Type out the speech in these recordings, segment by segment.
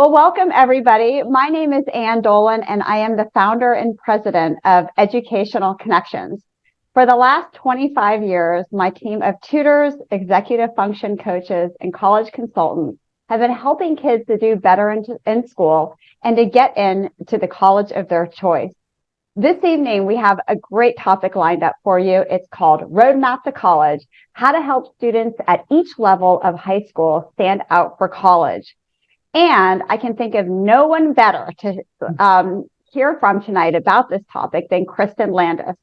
Well, welcome everybody. My name is Dolin, and I am the founder and president of Educational Connections. For the last 25 years, my team of tutors, executive function coaches, and college consultants have been helping kids to do better in school and to get into the college of their choice. This evening, we have a great topic lined up for you. It's called Roadmap to College, how to help students at each level of high school stand out for college. And I can think of no one better to hear from tonight about this topic than Kristin Landis.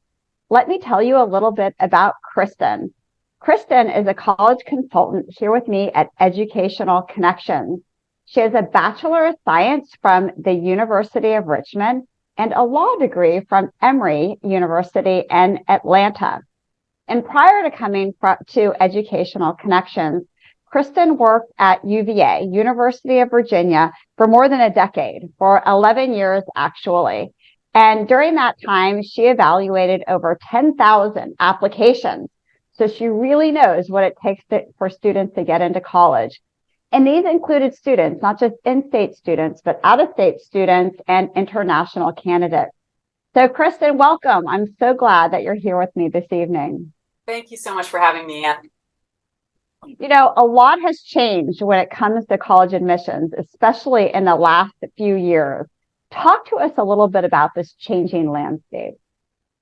Let me tell you a little bit about Kristin. Kristin is a college consultant here with me at Educational Connections. She has a Bachelor of Science from the University of Richmond and a law degree from Emory University in Atlanta. And prior to coming to Educational Connections, Kristin worked at UVA, University of Virginia, for more than a decade, for 11 years actually. And during that time, she evaluated over 10,000 applications. So she really knows what it takes for students to get into college. And these included students, not just in-state students, but out-of-state students and international candidates. So Kristin, welcome. I'm so glad that you're here with me this evening. Thank you so much for having me, Ann. You know, a lot has changed when it comes to college admissions, especially in the last few years. Talk to us a little bit about this changing landscape.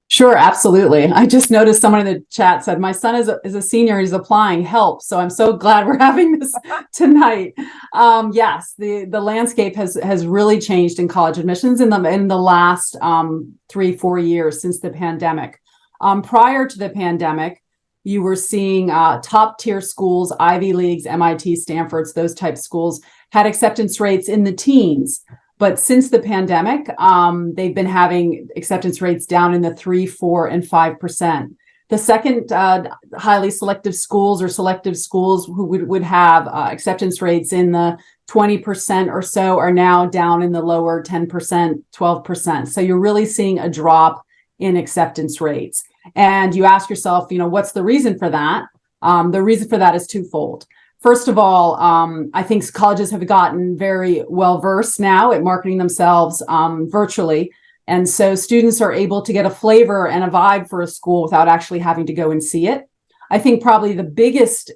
Sure, absolutely. I just noticed someone in the chat said, my son is a senior, he's applying, help. So I'm so glad we're having this tonight. Yes, the landscape has really changed in college admissions in the last 3-4 years since the pandemic. Prior to the pandemic, you were seeing top tier schools, Ivy Leagues, MIT, Stanfords, those type schools had acceptance rates in the teens. But since the pandemic, they've been having acceptance rates down in the 3%, 4%, and 5%. The second highly selective schools or selective schools who would have acceptance rates in the 20% or so are now down in the lower 10%, 12%. So you're really seeing a drop in acceptance rates. And you ask yourself, what's the reason for that? The reason for that is twofold. First of all, I think colleges have gotten very well versed now at marketing themselves virtually. And so students are able to get a flavor and a vibe for a school without actually having to go and see it. I think probably the biggest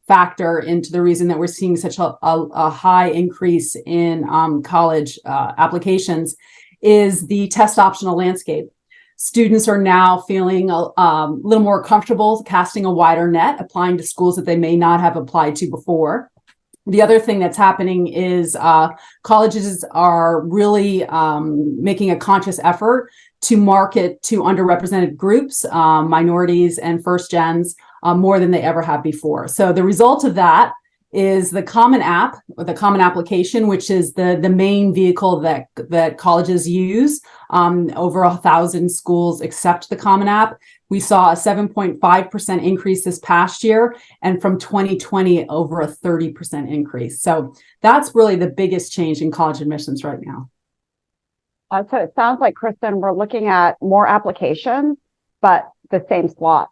factor into the reason that we're seeing such a high increase in college applications is the test optional landscape. Students are now feeling a little more comfortable casting a wider net, applying to schools that they may not have applied to before. The other thing that's happening is colleges are really making a conscious effort to market to underrepresented groups, minorities and first gens, more than they ever have before. So the result of that is the Common App, or the Common Application, which is the main vehicle that colleges use. Over 1,000 schools accept the Common App. We saw a 7.5% increase this past year, and from 2020, over a 30% increase. So that's really the biggest change in college admissions right now. So it sounds like, Kristin, we're looking at more applications, but the same slot.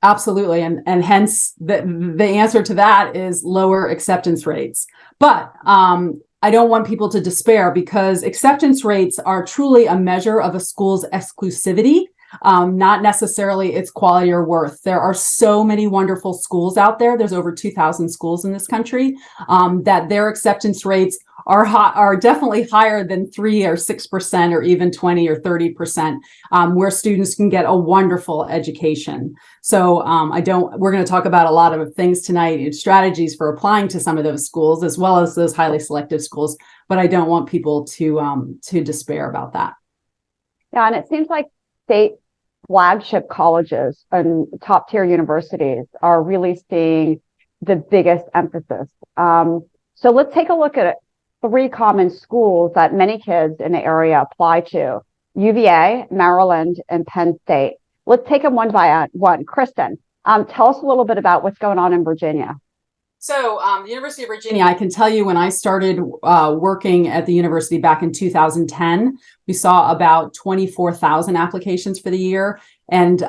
Absolutely. And hence the answer to that is lower acceptance rates. But I don't want people to despair, because acceptance rates are truly a measure of a school's exclusivity, not necessarily its quality or worth. There are so many wonderful schools out there. There's over 2,000 schools in this country that their acceptance rates are definitely higher than 3 or 6% or even 20 or 30%, where students can get a wonderful education. So we're going to talk about a lot of things tonight, strategies for applying to some of those schools, as well as those highly selective schools, but I don't want people to despair about that. Yeah, and it seems like state flagship colleges and top tier universities are really seeing the biggest emphasis. So let's take a look at 3 common schools that many kids in the area apply to: UVA, Maryland, and Penn State. Let's take them one by one. Kristin, tell us a little bit about what's going on in Virginia. So the University of Virginia, I can tell you, when I started working at the university back in 2010, we saw about 24,000 applications for the year. And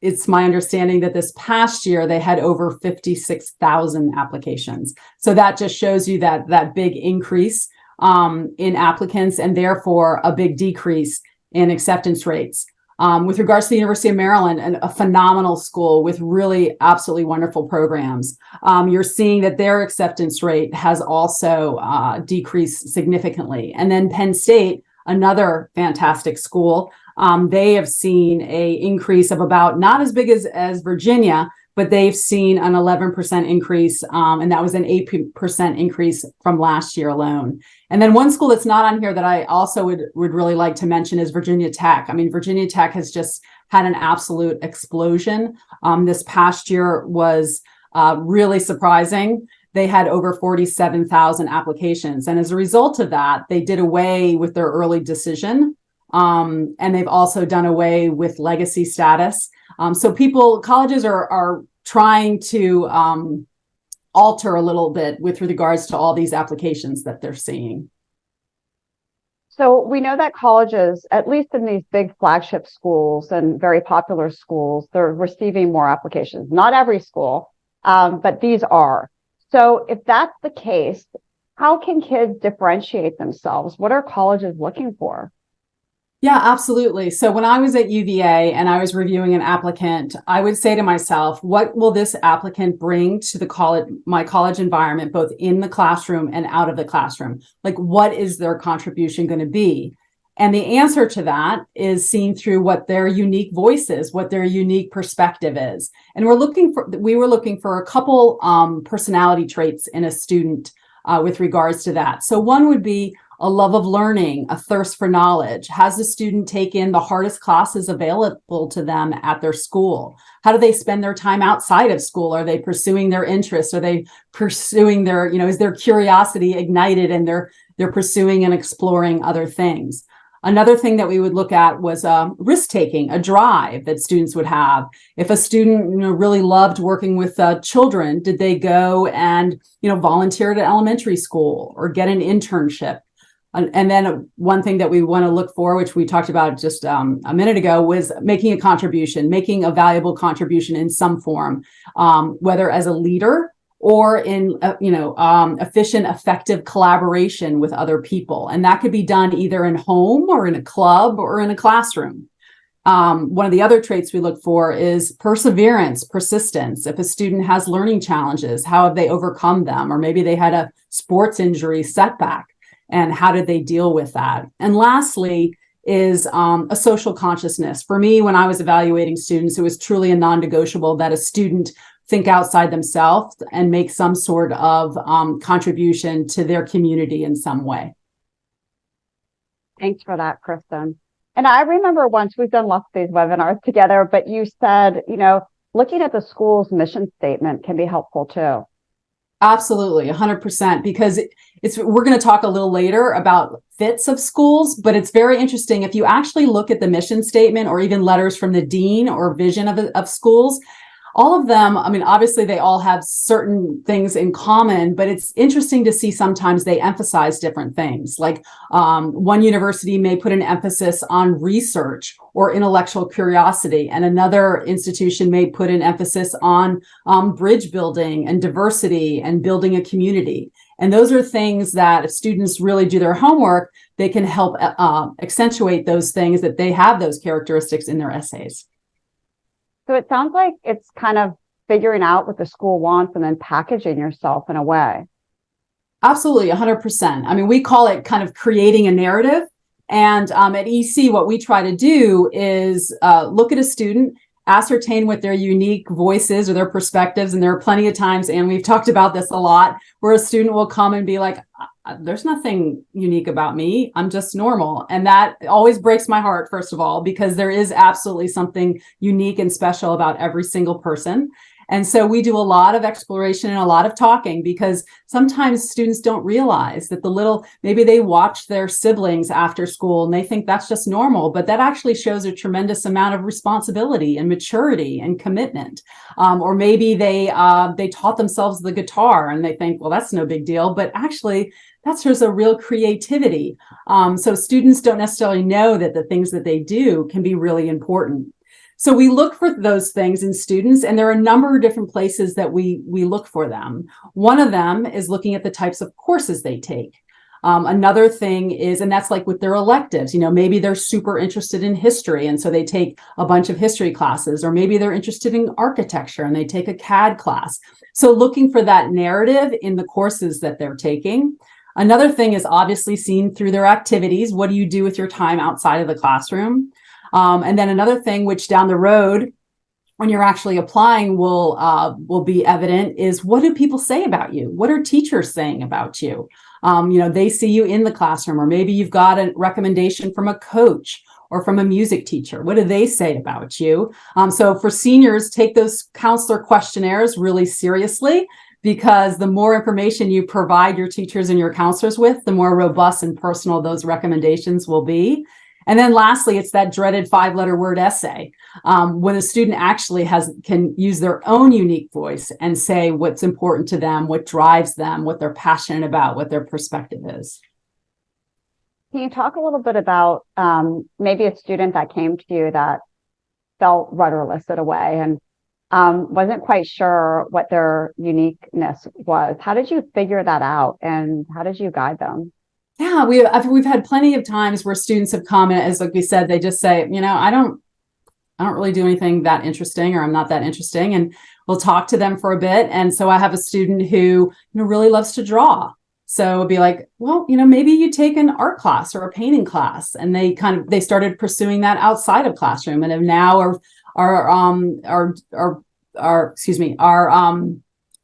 it's my understanding that this past year they had over 56,000 applications. So that just shows you that big increase in applicants, and therefore a big decrease in acceptance rates. With regards to the University of Maryland, and a phenomenal school with really absolutely wonderful programs, you're seeing that their acceptance rate has also decreased significantly. And then Penn State, another fantastic school, they have seen a increase of about, not as big as Virginia, but they've seen an 11% increase, and that was an 8% increase from last year alone. And then one school that's not on here that I also would really like to mention is Virginia Tech. I mean, Virginia Tech has just had an absolute explosion. This past year was really surprising. They had over 47,000 applications. And as a result of that, they did away with their early decision. And they've also done away with legacy status. So colleges are trying to alter a little bit with regards to all these applications that they're seeing. So we know that colleges, at least in these big flagship schools and very popular schools, they're receiving more applications. Not every school, but these are. So if that's the case, how can kids differentiate themselves? What are colleges looking for? Yeah, absolutely. So when I was at UVA and I was reviewing an applicant, I would say to myself, what will this applicant bring to my college environment, both in the classroom and out of the classroom? Like, what is their contribution going to be? And the answer to that is seen through what their unique voice is, what their unique perspective is. And we were looking for a couple personality traits in a student with regards to that. So one would be a love of learning, a thirst for knowledge. Has the student taken the hardest classes available to them at their school? How do they spend their time outside of school? Are they pursuing their interests? Are they pursuing is their curiosity ignited and they're pursuing and exploring other things? Another thing that we would look at was risk-taking, a drive that students would have. If a student really loved working with children, did they go and volunteer at elementary school or get an internship? And then one thing that we want to look for, which we talked about just a minute ago, was making a contribution, making a valuable contribution in some form, whether as a leader or in efficient, effective collaboration with other people. And that could be done either in home or in a club or in a classroom. One of the other traits we look for is perseverance, persistence. If a student has learning challenges, how have they overcome them? Or maybe they had a sports injury setback, and how did they deal with that? And lastly is a social consciousness. For me, when I was evaluating students, it was truly a non-negotiable that a student think outside themselves and make some sort of contribution to their community in some way. Thanks for that, Kristin. And I remember once, we've done lots of these webinars together, but you said, looking at the school's mission statement can be helpful too. Absolutely, 100%, because we're going to talk a little later about fits of schools, but it's very interesting. If you actually look at the mission statement or even letters from the dean or vision of schools, all of them, I mean, obviously they all have certain things in common, but it's interesting to see sometimes they emphasize different things. Like one university may put an emphasis on research or intellectual curiosity, and another institution may put an emphasis on bridge building and diversity and building a community. And those are things that if students really do their homework, they can help accentuate those things, that they have those characteristics in their essays. So it sounds like it's kind of figuring out what the school wants and then packaging yourself in a way. Absolutely, 100%. I mean, we call it kind of creating a narrative. And at EC, what we try to do is look at a student, ascertain what their unique voice is or their perspectives. And there are plenty of times, and we've talked about this a lot, where a student will come and be like, there's nothing unique about me. I'm just normal. And that always breaks my heart, first of all, because there is absolutely something unique and special about every single person. And so we do a lot of exploration and a lot of talking, because sometimes students don't realize that maybe they watch their siblings after school and they think that's just normal, but that actually shows a tremendous amount of responsibility and maturity and commitment. Or maybe they taught themselves the guitar and they think, well, that's no big deal, but actually that shows a real creativity. So students don't necessarily know that the things that they do can be really important. So we look for those things in students, and there are a number of different places that we look for them. One of them is looking at the types of courses they take. Another thing is, and that's like with their electives, maybe they're super interested in history, and so they take a bunch of history classes, or maybe they're interested in architecture and they take a CAD class. So looking for that narrative in the courses that they're taking. Another thing is obviously seen through their activities. What do you do with your time outside of the classroom? And then another thing, which down the road, when you're actually applying, will be evident, is what do people say about you? What are teachers saying about you? They see you in the classroom, or maybe you've got a recommendation from a coach or from a music teacher. What do they say about you? So for seniors, take those counselor questionnaires really seriously, because the more information you provide your teachers and your counselors with, the more robust and personal those recommendations will be. And then lastly, it's that dreaded 5-letter word essay, when a student actually can use their own unique voice and say what's important to them, what drives them, what they're passionate about, what their perspective is. Can you talk a little bit about maybe a student that came to you that felt rudderless in a way and wasn't quite sure what their uniqueness was? How did you figure that out, and how did you guide them? Yeah, we've had plenty of times where students have come, and as like we said, they just say, I don't really do anything that interesting, or I'm not that interesting, and we'll talk to them for a bit. And so I have a student who really loves to draw. So it'd be like, well, maybe you take an art class or a painting class, and they started pursuing that outside of classroom, and have now are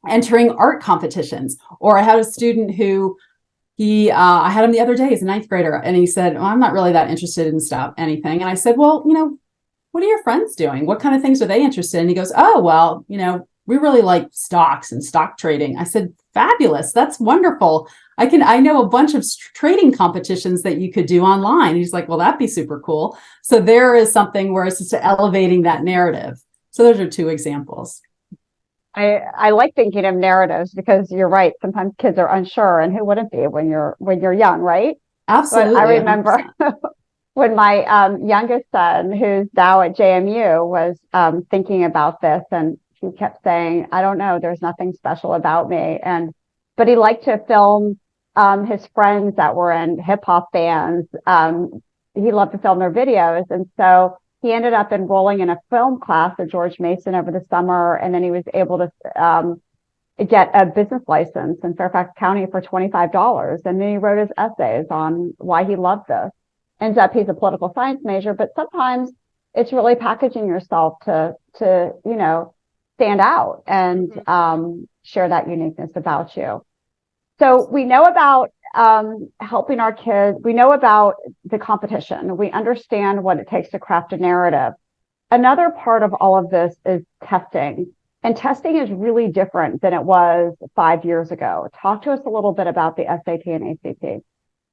entering art competitions. Or I had a student who I had him the other day. He's a 9th grader, and he said, well, I'm not really that interested in anything. And I said, well, what are your friends doing? What kind of things are they interested in? And he goes, oh, well, we really like stocks and stock trading. I said, fabulous. That's wonderful. I know a bunch of trading competitions that you could do online. He's like, well, that'd be super cool. So there is something where it's just elevating that narrative. So those are 2 examples. I like thinking of narratives, because you're right. Sometimes kids are unsure, and who wouldn't be when you're young, right? Absolutely. But I remember when my youngest son, who's now at JMU, was thinking about this, and he kept saying, I don't know, there's nothing special about me. But he liked to film his friends that were in hip hop bands. He loved to film their videos. And so he ended up enrolling in a film class at George Mason over the summer. And then he was able to get a business license in Fairfax County for $25. And then he wrote his essays on why he loved this. Ends up he's a political science major, but sometimes it's really packaging yourself to stand out and share that uniqueness about you. So we know about helping our kids. We know about the competition. We understand what it takes to craft a narrative. Another part of all of this is testing. And testing is really different than it was 5 years ago. Talk to us a little bit about the SAT and ACT.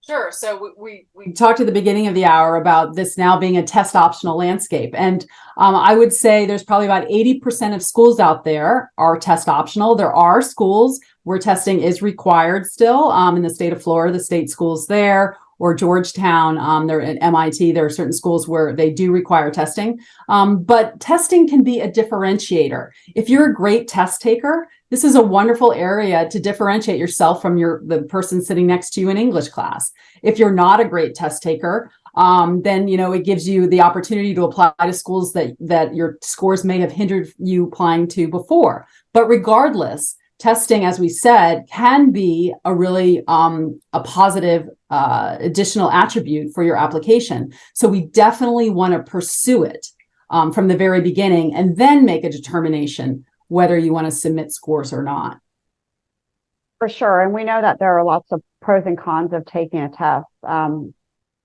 Sure. So we talked at the beginning of the hour about this now being a test optional landscape. And I would say there's probably about 80% of schools out there are test optional. There are schools where testing is required still. In the state of Florida, the state schools there, or Georgetown, they're at MIT. There are certain schools where they do require testing. But testing can be a differentiator. If you're a great test taker, this is a wonderful area to differentiate yourself from the person sitting next to you in English class. If you're not a great test taker, then it gives you the opportunity to apply to schools that your scores may have hindered you applying to before. But regardless, testing, as we said, can be a really a positive additional attribute for your application. So we definitely want to pursue it from the very beginning, and then make a determination whether you want to submit scores or not. For sure. And we know that there are lots of pros and cons of taking a test. I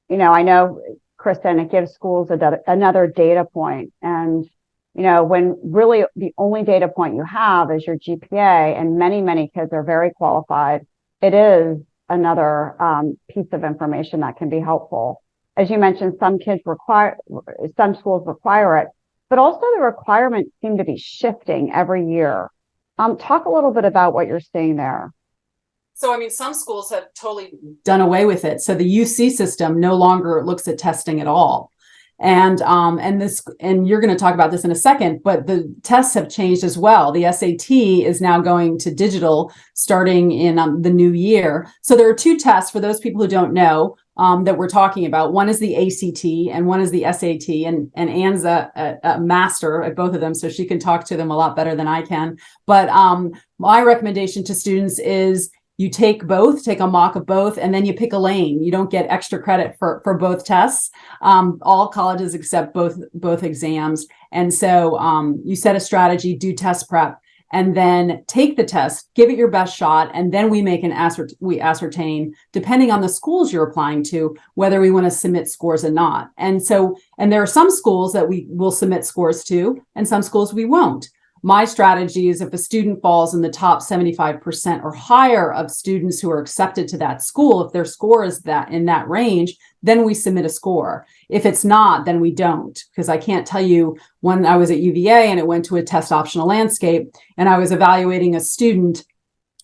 know, Kristin, it gives schools another data point. And, when really the only data point you have is your GPA, and many, many kids are very qualified, it is another piece of information that can be helpful. As you mentioned, some schools require it, but also the requirements seem to be shifting every year. Talk a little bit about what you're seeing there. So, some schools have totally done away with it. So the UC system no longer looks at testing at all. And you're going to talk about this in a second, but the tests have changed as well. The SAT is now going to digital starting in the new year. So there are two tests for those people who don't know that we're talking about. One is the ACT and one is the SAT. And Anne's a master at both of them, so she can talk to them a lot better than I can. But my recommendation to students is you take a mock of both, and then you pick a lane. You don't get extra credit for both tests. All colleges accept both exams. And so you set a strategy, do test prep, and then take the test, give it your best shot. And then we we ascertain, depending on the schools you're applying to, whether we want to submit scores or not. And there are some schools that we will submit scores to, and some schools we won't. My strategy is if a student falls in the top 75% or higher of students who are accepted to that school, if their score is in that range, then we submit a score. If it's not, then we don't, because I can't tell you when I was at UVA and it went to a test optional landscape and I was evaluating a student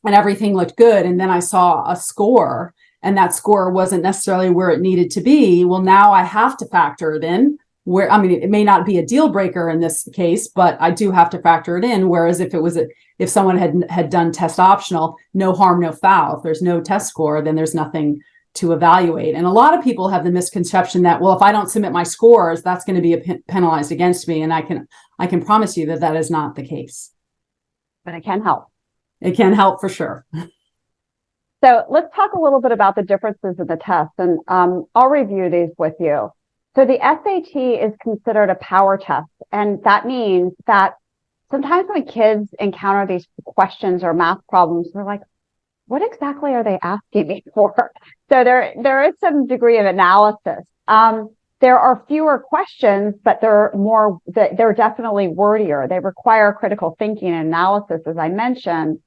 and everything looked good. And then I saw a score and that score wasn't necessarily where it needed to be. Well, now I have to factor it in. It may not be a deal breaker in this case, but I do have to factor it in. Whereas if someone had done test optional, no harm, no foul. If there's no test score, then there's nothing to evaluate. And a lot of people have the misconception that, well, if I don't submit my scores, that's going to be penalized against me. And I can promise you that is not the case. But it can help. It can help for sure. So let's talk a little bit about the differences in the tests, and I'll review these with you. So the SAT is considered a power test, and that means that sometimes when kids encounter these questions or math problems, they're like, what exactly are they asking me for? So there is some degree of analysis. There are fewer questions, but they're definitely wordier. They require critical thinking and analysis, as I mentioned.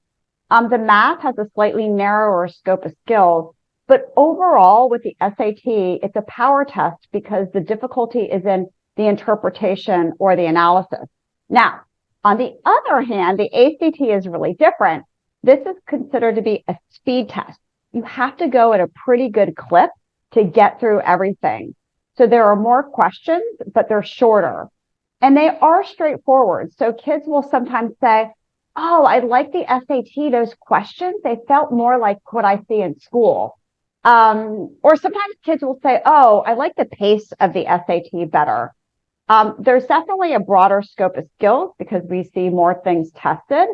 The math has a slightly narrower scope of skills. But overall, with the SAT, it's a power test because the difficulty is in the interpretation or the analysis. Now, on the other hand, the ACT is really different. This is considered to be a speed test. You have to go at a pretty good clip to get through everything. So there are more questions, but they're shorter. And they are straightforward. So kids will sometimes say, oh, I like the SAT, those questions. They felt more like what I see in school. Or sometimes kids will say, oh, I like the pace of the SAT better. There's definitely a broader scope of skills because we see more things tested.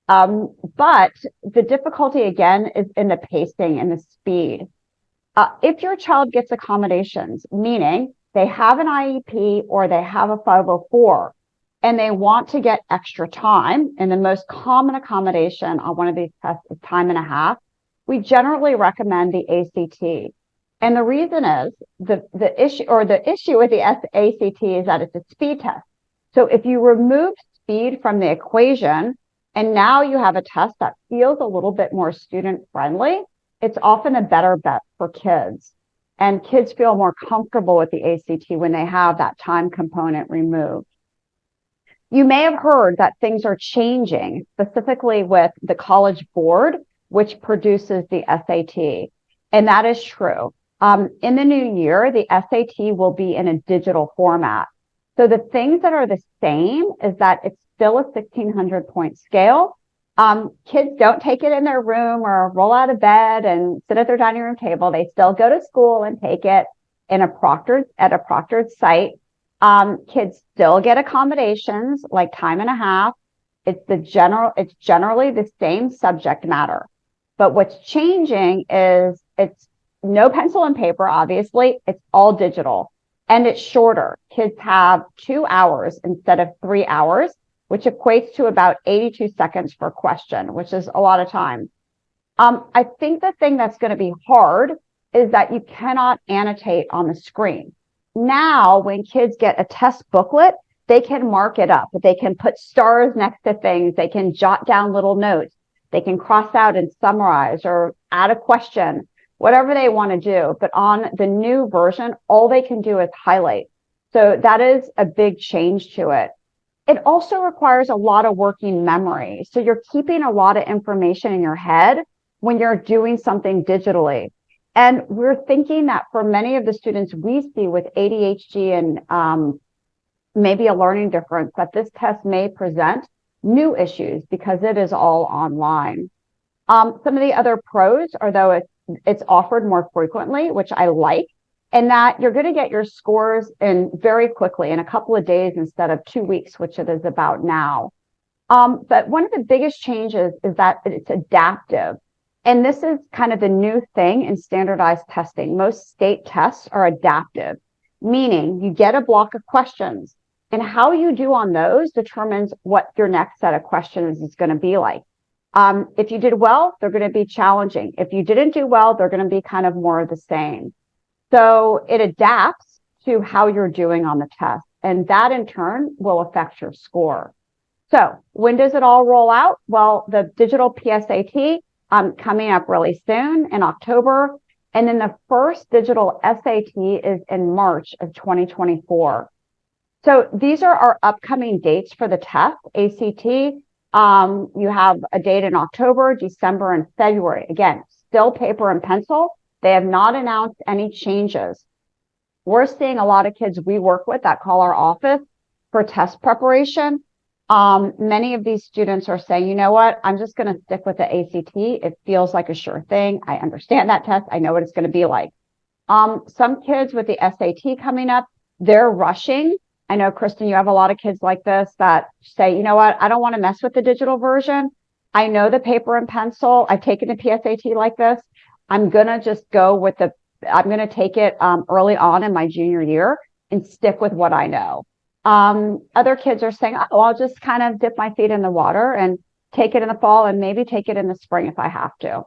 But the difficulty, again, is in the pacing and the speed. If your child gets accommodations, meaning they have an IEP or they have a 504, and they want to get extra time, and the most common accommodation on one of these tests is time and a half, we generally recommend the ACT. And the reason is the issue with the ACT is that it's a speed test. So if you remove speed from the equation, and now you have a test that feels a little bit more student friendly, it's often a better bet for kids. And kids feel more comfortable with the ACT when they have that time component removed. You may have heard that things are changing, specifically with the College Board, which produces the SAT. And that is true. In the new year, the SAT will be in a digital format. So the things that are the same is that it's still a 1,600 point scale. Kids don't take it in their room or roll out of bed and sit at their dining room table. They still go to school and take it at a proctored site. Kids still get accommodations like time and a half. It's generally the same subject matter. But what's changing is it's no pencil and paper, obviously. It's all digital. And it's shorter. Kids have 2 hours instead of 3 hours, which equates to about 82 seconds per question, which is a lot of time. I think the thing that's going to be hard is that you cannot annotate on the screen. Now, when kids get a test booklet, they can mark it up. They can put stars next to things. They can jot down little notes. They can cross out and summarize or add a question, whatever they want to do. But on the new version, all they can do is highlight. So that is a big change to it. It also requires a lot of working memory. So you're keeping a lot of information in your head when you're doing something digitally. And we're thinking that for many of the students we see with ADHD and maybe a learning difference, that this test may present new issues because it is all online. Some of the other pros are, though, it's offered more frequently, which I like, and that you're going to get your scores in very quickly, in a couple of days instead of 2 weeks, which it is about now. But one of the biggest changes is that it's adaptive. And this is kind of the new thing in standardized testing. Most state tests are adaptive, meaning you get a block of questions, and how you do on those determines what your next set of questions is going to be like. If you did well, they're going to be challenging. If you didn't do well, they're going to be kind of more of the same. So it adapts to how you're doing on the test, and that in turn will affect your score. So when does it all roll out? Well, the digital PSAT coming up really soon in October. And then the first digital SAT is in March of 2024. So these are our upcoming dates for the test, ACT. You have a date in October, December, and February. Again, still paper and pencil. They have not announced any changes. We're seeing a lot of kids we work with that call our office for test preparation. Many of these students are saying, you know what, I'm just going to stick with the ACT. It feels like a sure thing. I understand that test. I know what it's going to be like. Some kids with the SAT coming up, they're rushing. I know, Kristin, you have a lot of kids like this that say, you know what, I don't want to mess with the digital version. I know the paper and pencil. I've taken the PSAT like this. I'm going to just go with I'm going to take it early on in my junior year and stick with what I know. Other kids are saying, oh, I'll just kind of dip my feet in the water and take it in the fall and maybe take it in the spring if I have to.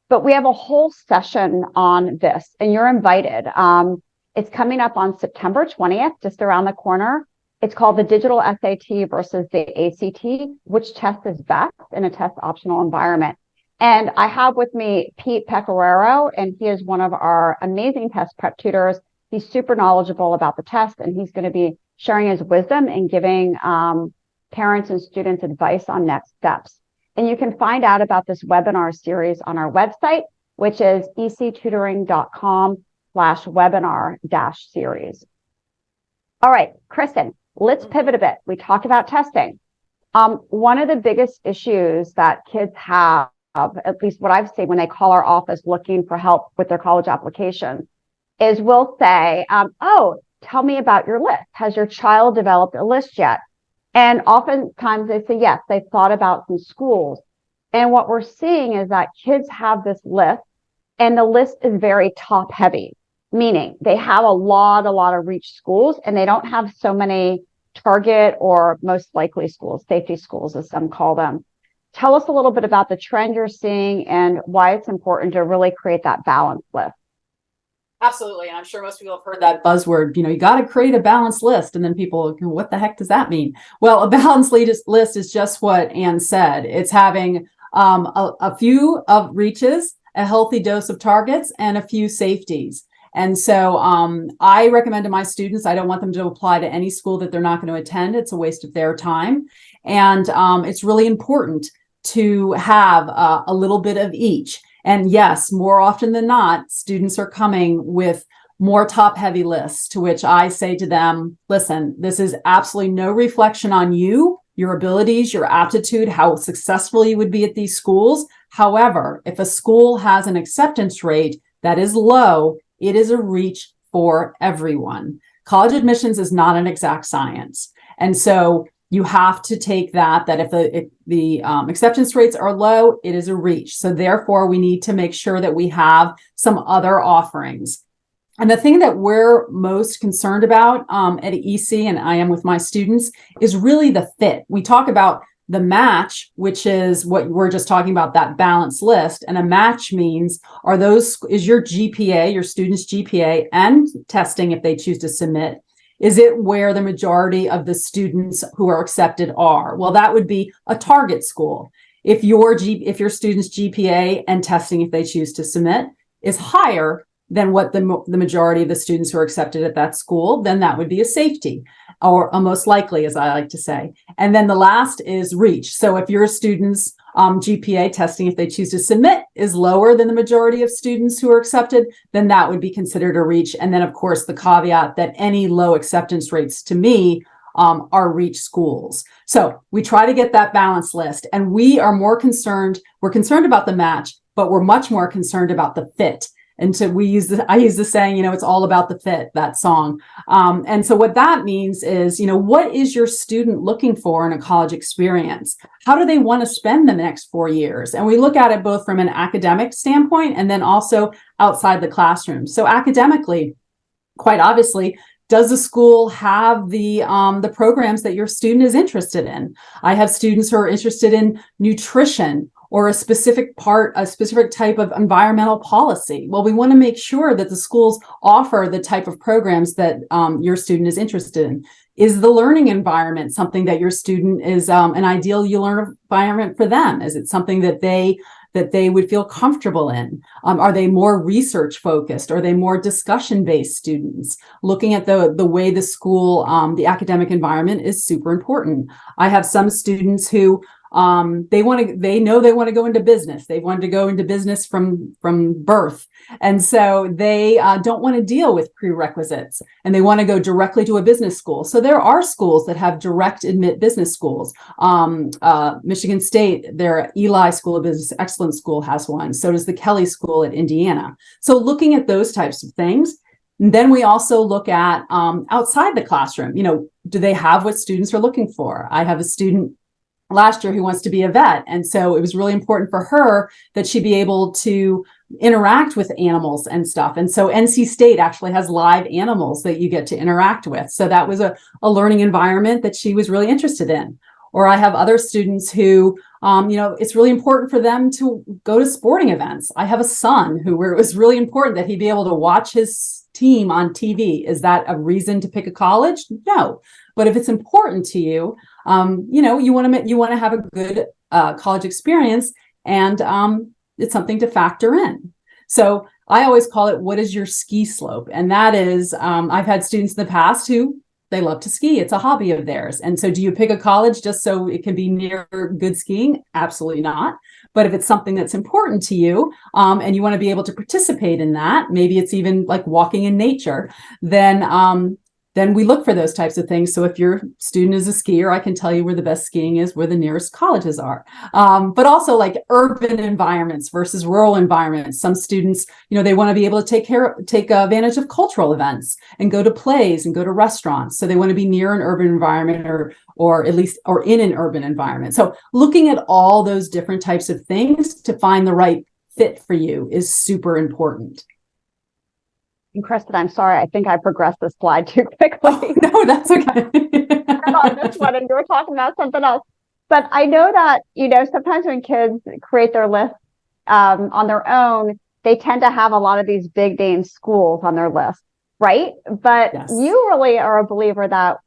But we have a whole session on this, and you're invited. It's coming up on September 20th, just around the corner. It's called the Digital SAT versus the ACT, which test is best in a test optional environment. And I have with me Pete Pecoraro, and he is one of our amazing test prep tutors. He's super knowledgeable about the test, and he's going to be sharing his wisdom and giving parents and students advice on next steps. And you can find out about this webinar series on our website, which is ectutoring.com/webinar-series. All right, Kristin, let's pivot a bit. We talked about testing. One of the biggest issues that kids have, at least what I've seen when they call our office looking for help with their college applications, is we'll say, oh, tell me about your list. Has your child developed a list yet? And oftentimes they say, yes, they've thought about some schools. And what we're seeing is that kids have this list, and the list is very top heavy, meaning they have a lot of reach schools, and they don't have so many target or most likely schools, safety schools, as some call them. Tell us a little bit about the trend you're seeing and why it's important to really create that balanced list. Absolutely. And I'm sure most people have heard that buzzword, you got to create a balanced list. And then people, what the heck does that mean? Well, a balanced list is just what Ann said. It's having a few of reaches, a healthy dose of targets, and a few safeties. And so I recommend to my students, I don't want them to apply to any school that they're not going to attend. It's a waste of their time. And it's really important to have a little bit of each. And yes, more often than not, students are coming with more top-heavy lists, to which I say to them, listen, this is absolutely no reflection on you, your abilities, your aptitude, how successful you would be at these schools. However, if a school has an acceptance rate that is low, it is a reach for everyone. College admissions is not an exact science. And so you have to take that if the acceptance rates are low, it is a reach. So therefore, we need to make sure that we have some other offerings. And the thing that we're most concerned about at EC, and I am with my students, is really the fit. We talk about the match, which is what we're just talking about, that balanced list. And a match means, is your GPA, your student's GPA, and testing if they choose to submit, is it where the majority of the students who are accepted are? Well, that would be a target school. If your student's GPA and testing, if they choose to submit, is higher, than what the majority of the students who are accepted at that school, then that would be a safety, or a most likely, as I like to say. And then the last is reach. So if your students' GPA testing, if they choose to submit, is lower than the majority of students who are accepted, then that would be considered a reach. And then, of course, the caveat that any low acceptance rates to me are reach schools. So we try to get that balance list, and we are more concerned. We're concerned about the match, but we're much more concerned about the fit. And so I use the saying, it's all about the fit, that song. And so what that means is, what is your student looking for in a college experience? How do they want to spend the next 4 years? And we look at it both from an academic standpoint and then also outside the classroom. So academically, quite obviously, does the school have the programs that your student is interested in? I have students who are interested in nutrition or a specific type of environmental policy. Well, we want to make sure that the schools offer the type of programs that your student is interested in. Is the learning environment something that your student is an ideal learn environment for them? Is it something that they would feel comfortable in? Are they more research focused? Are they more discussion based students? Looking at the way the school, the academic environment is super important. I have some students who they know they want to go into business. They wanted to go into business from birth. And so they don't want to deal with prerequisites, and they want to go directly to a business school. So there are schools that have direct admit business schools. Michigan State, their Eli School of Business Excellence School has one. So does the Kelly School at Indiana. So looking at those types of things. And then we also look at outside the classroom, do they have what students are looking for? I have a student last year who wants to be a vet. And so it was really important for her that she be able to interact with animals and stuff. And so NC State actually has live animals that you get to interact with. So that was a learning environment that she was really interested in. Or I have other students who, it's really important for them to go to sporting events. I have a son where it was really important that he be able to watch his team on TV. Is that a reason to pick a college? No. But if it's important to you, you want to have a good college experience, and it's something to factor in. So I always call it, what is your ski slope? And that is, I've had students in the past who they love to ski. It's a hobby of theirs. And so do you pick a college just so it can be near good skiing? Absolutely not. But if it's something that's important to you, and you want to be able to participate in that, maybe it's even like walking in nature, then we look for those types of things. So if your student is a skier, I can tell you where the best skiing is, where the nearest colleges are. But also like urban environments versus rural environments. Some students, they want to be able to take advantage of cultural events and go to plays and go to restaurants. So they want to be near an urban environment or in an urban environment. So looking at all those different types of things to find the right fit for you is super important. And Kristin, I'm sorry, I think I progressed the slide too quickly. Oh, no, that's okay. On this one, and you were talking about something else. But I know that, sometimes when kids create their list on their own, they tend to have a lot of these big name schools on their list, right? But yes. You really are a believer that,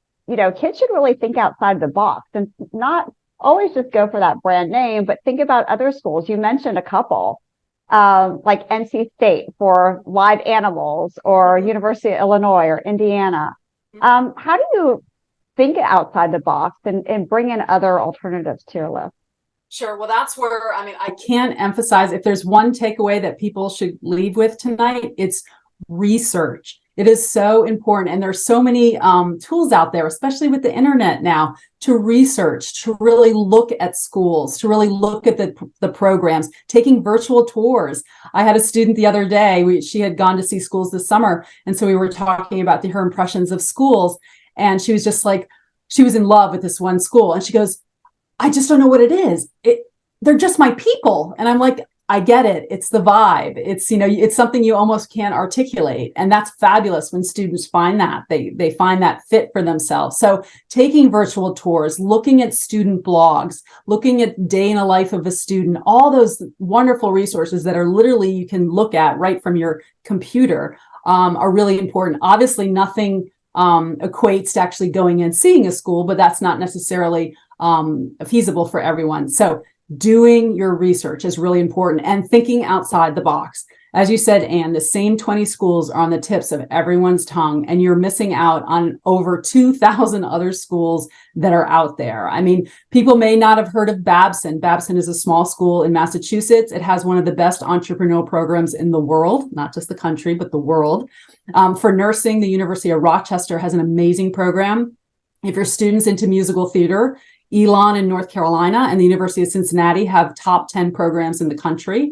kids should really think outside the box and not always just go for that brand name, but think about other schools. You mentioned a couple. Like NC State for live animals, or University of Illinois or Indiana. How do you think outside the box and bring in other alternatives to your list? Sure. Well, that's where, I can't emphasize, if there's one takeaway that people should leave with tonight, it's research. It is so important. And there's so many tools out there, especially with the internet now, to research, to really look at schools, to really look at the programs, taking virtual tours. I had a student the other day, she had gone to see schools this summer. And so we were talking about her impressions of schools. And she was just like, she was in love with this one school. And she goes, I just don't know what it is. They're just my people. And I'm like, I get it. It's the vibe. It's, it's something you almost can't articulate. And that's fabulous when students find that. They find that fit for themselves. So taking virtual tours, looking at student blogs, looking at day in a life of a student, all those wonderful resources that are literally you can look at right from your computer are really important. Obviously, nothing equates to actually going and seeing a school, but that's not necessarily feasible for everyone. So doing your research is really important, and thinking outside the box. As you said, Anne, the same 20 schools are on the tips of everyone's tongue, and you're missing out on over 2,000 other schools that are out there. I mean, people may not have heard of Babson. Babson is a small school in Massachusetts. It has one of the best entrepreneurial programs in the world, not just the country, but the world. For nursing, the University of Rochester has an amazing program. If your students into musical theater, Elon in North Carolina and the University of Cincinnati have top 10 programs in the country.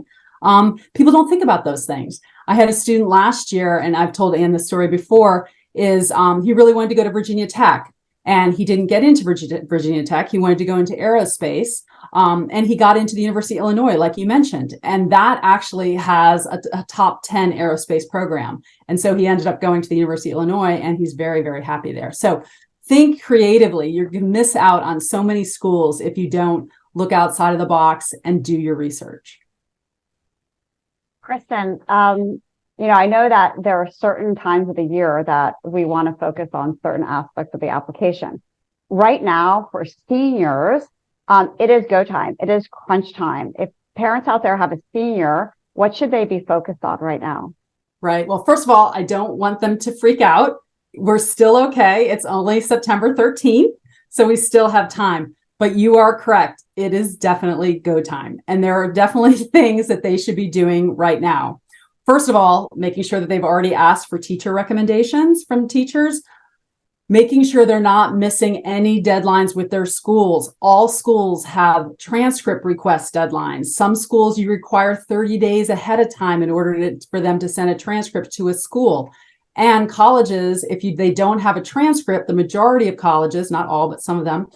People don't think about those things. I had a student last year, and I've told Anne this story before, is he really wanted to go to Virginia Tech, and he didn't get into Virginia Tech. He wanted to go into aerospace, and he got into the University of Illinois, like you mentioned, and that actually has a top 10 aerospace program. And so he ended up going to the University of Illinois, and he's very, very happy there. So think creatively. You're going to miss out on so many schools if you don't look outside of the box and do your research. Kristin, I know that there are certain times of the year that we want to focus on certain aspects of the application. Right now, for seniors, it is go time. It is crunch time. If parents out there have a senior, what should they be focused on right now? Right. Well, first of all, I don't want them to freak out. We're still okay. It's only September 13th, so we still have time. But you are correct. It is definitely go time. And there are definitely things that they should be doing right now. First of all, making sure that they've already asked for teacher recommendations from teachers, making sure they're not missing any deadlines with their schools. All schools have transcript request deadlines. Some schools you require 30 days ahead of time in order for them to send a transcript to a school. And colleges, if they don't have a transcript, the majority of colleges, not all, but some of them,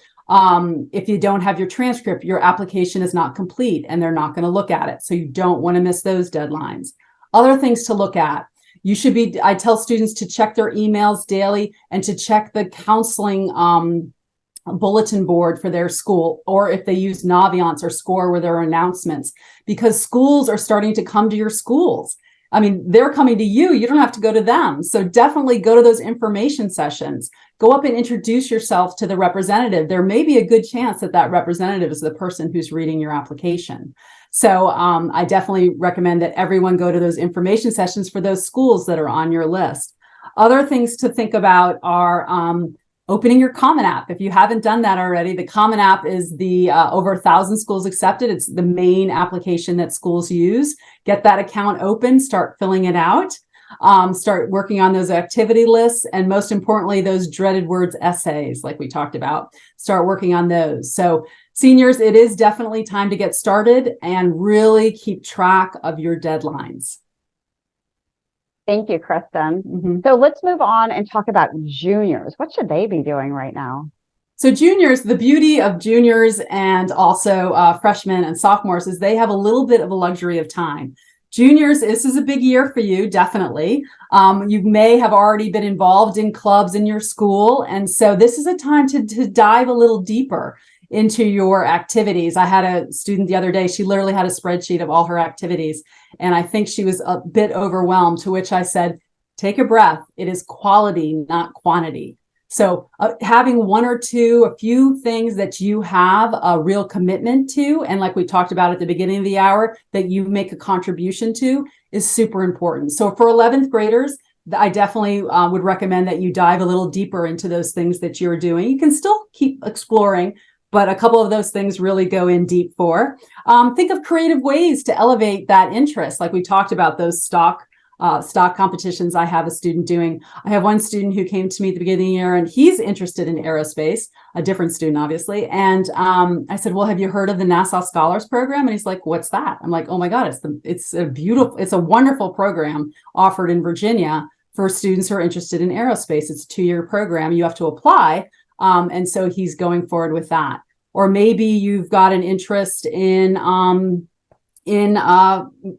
if you don't have your transcript, your application is not complete and they're not going to look at it. So you don't want to miss those deadlines. Other things to look at. I tell students to check their emails daily and to check the counseling bulletin board for their school, or if they use Naviance or Score with their announcements, because schools are starting to come to your schools. I mean, they're coming to you. You don't have to go to them. So definitely go to those information sessions. Go up and introduce yourself to the representative. There may be a good chance that that representative is the person who's reading your application. So I definitely recommend that everyone go to those information sessions for those schools that are on your list. Other things to think about are opening your Common App. If you haven't done that already, the Common App is the over 1,000 schools accepted. It's the main application that schools use. Get that account open, start filling it out, start working on those activity lists, and most importantly, those dreaded words essays, like we talked about. Start working on those. So seniors, it is definitely time to get started and really keep track of your deadlines. Thank you, Kristin. Mm-hmm. So let's move on and talk about juniors. What should they be doing right now? So juniors, the beauty of juniors and also freshmen and sophomores is they have a little bit of a luxury of time. Juniors, this is a big year for you, definitely. You may have already been involved in clubs in your school. And so this is a time to dive a little deeper into your activities. I had a student the other day, she literally had a spreadsheet of all her activities. And I think she was a bit overwhelmed, to which I said, take a breath. It is quality, not quantity. So having one or two, a few things that you have a real commitment to, and like we talked about at the beginning of the hour, that you make a contribution to is super important. So for 11th graders, I definitely would recommend that you dive a little deeper into those things that you're doing. You can still keep exploring, but a couple of those things really go in deep for. Think of creative ways to elevate that interest. Like we talked about those stock competitions I have a student doing. I have one student who came to me at the beginning of the year and he's interested in aerospace, a different student, obviously. And I said, well, have you heard of the NASA Scholars Program? And he's like, what's that? I'm like, oh my God, it's a wonderful program offered in Virginia for students who are interested in aerospace. It's a 2-year program. You have to apply. And so he's going forward with that. Or maybe you've got an interest in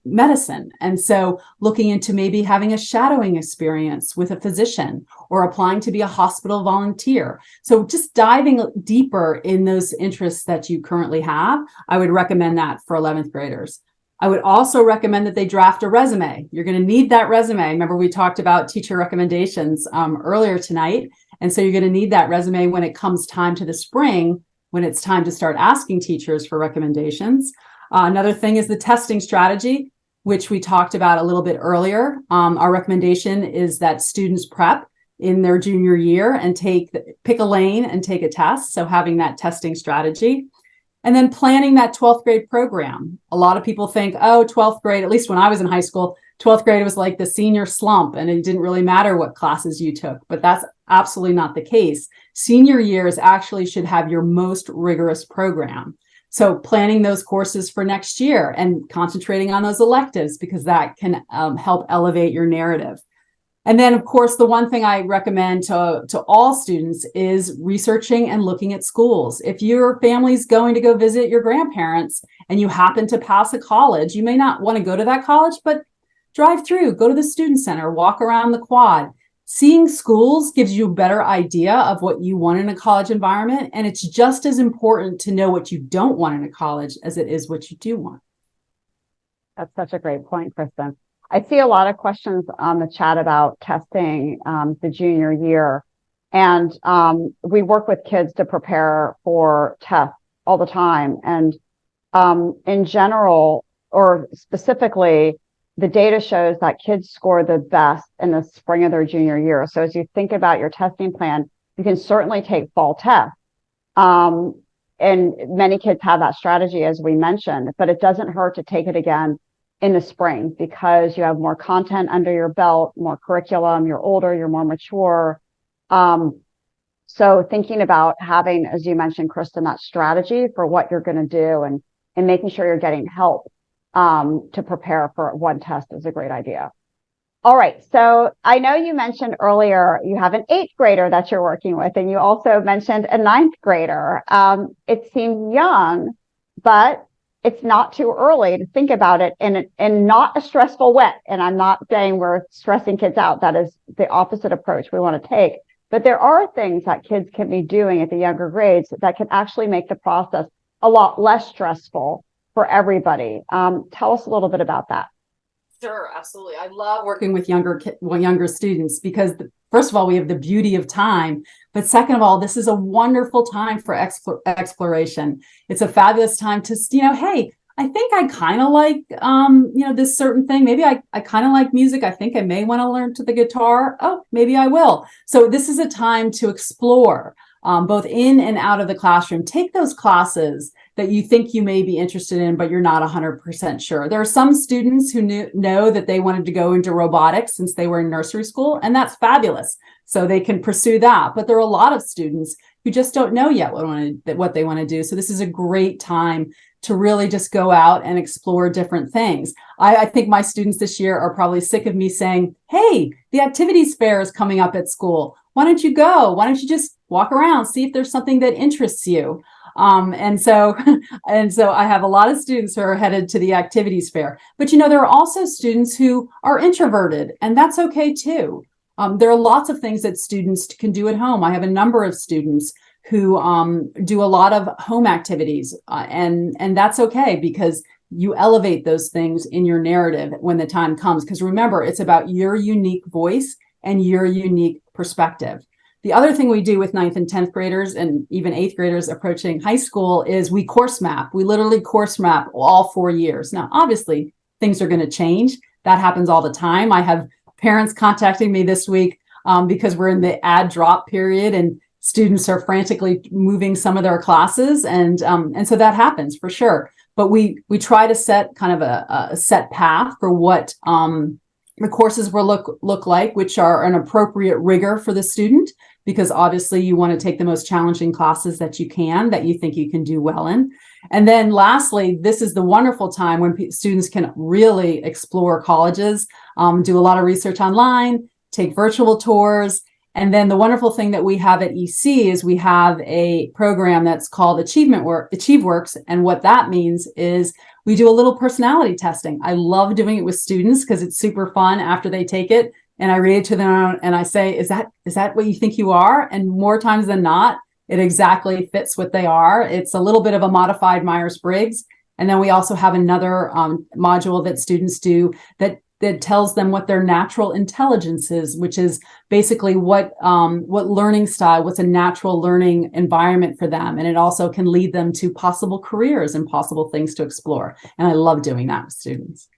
medicine. And so looking into maybe having a shadowing experience with a physician or applying to be a hospital volunteer. So just diving deeper in those interests that you currently have, I would recommend that for 11th graders. I would also recommend that they draft a resume. You're going to need that resume. Remember, we talked about teacher recommendations earlier tonight. And so you're going to need that resume when it comes time to the spring, when it's time to start asking teachers for recommendations. Another thing is the testing strategy. which we talked about a little bit earlier. Our recommendation is that students prep in their junior year and pick a lane and take a test. So having that testing strategy. And then planning that 12th grade program. A lot of people think, oh, 12th grade, at least when I was in high school, 12th grade was like the senior slump and it didn't really matter what classes you took, but that's absolutely not the case. Senior years actually should have your most rigorous program. So planning those courses for next year and concentrating on those electives because that can help elevate your narrative. And then, of course, the one thing I recommend to all students is researching and looking at schools. If your family's going to go visit your grandparents and you happen to pass a college, you may not want to go to that college, but drive through, go to the student center, walk around the quad. Seeing schools gives you a better idea of what you want in a college environment. And it's just as important to know what you don't want in a college as it is what you do want. That's such a great point, Kristin. I see a lot of questions on the chat about testing the junior year. And we work with kids to prepare for tests all the time. And in general, or specifically, the data shows that kids score the best in the spring of their junior year. So as you think about your testing plan, you can certainly take fall tests. And many kids have that strategy, as we mentioned, but it doesn't hurt to take it again in the spring because you have more content under your belt, more curriculum, you're older, you're more mature. So thinking about having, as you mentioned, Kristin, that strategy for what you're going to do and making sure you're getting help to prepare for one test is a great idea. All right. So I know you mentioned earlier you have an 8th grader that you're working with, and you also mentioned a 9th grader. It seems young, but it's not too early to think about it in not a stressful way. And I'm not saying we're stressing kids out. That is the opposite approach we want to take. But there are things that kids can be doing at the younger grades that can actually make the process a lot less stressful for everybody. Tell us a little bit about that. Sure, absolutely. I love working with younger students because first of all, we have the beauty of time, but second of all, this is a wonderful time for exploration. It's a fabulous time to, hey, I think I kind of like, this certain thing. Maybe I kind of like music. I think I may want to learn to the guitar. Oh, maybe I will. So this is a time to explore both in and out of the classroom. Take those classes that you think you may be interested in, but you're not 100% sure. There are some students who know that they wanted to go into robotics since they were in nursery school, and that's fabulous. So they can pursue that. But there are a lot of students who just don't know yet what they want to do. So this is a great time to really just go out and explore different things. I think my students this year are probably sick of me saying, hey, the activities fair is coming up at school. Why don't you go? Why don't you just walk around, see if there's something that interests you? And so I have a lot of students who are headed to the activities fair. But, there are also students who are introverted, and that's okay too. There are lots of things that students can do at home. I have a number of students who do a lot of home activities, and that's okay because you elevate those things in your narrative when the time comes. Because remember, it's about your unique voice and your unique perspective. The other thing we do with 9th and 10th graders and even 8th graders approaching high school is we course map. We literally course map all 4 years. Now, obviously, things are going to change. That happens all the time. I have parents contacting me this week because we're in the add drop period and students are frantically moving some of their classes. And so that happens for sure. But we try to set kind of a set path for what the courses will look like, which are an appropriate rigor for the student, because obviously you want to take the most challenging classes that you think you can do well in. And then lastly, this is the wonderful time when students can really explore colleges, do a lot of research online, take virtual tours. And then the wonderful thing that we have at EC is we have a program that's called AchieveWorks. And what that means is we do a little personality testing. I love doing it with students because it's super fun after they take it. And I read it to them and I say, is that what you think you are? And more times than not, it exactly fits what they are. It's a little bit of a modified Myers-Briggs. And then we also have another module that students do that tells them what their natural intelligence is, which is basically what learning style, what's a natural learning environment for them. And it also can lead them to possible careers and possible things to explore. And I love doing that with students.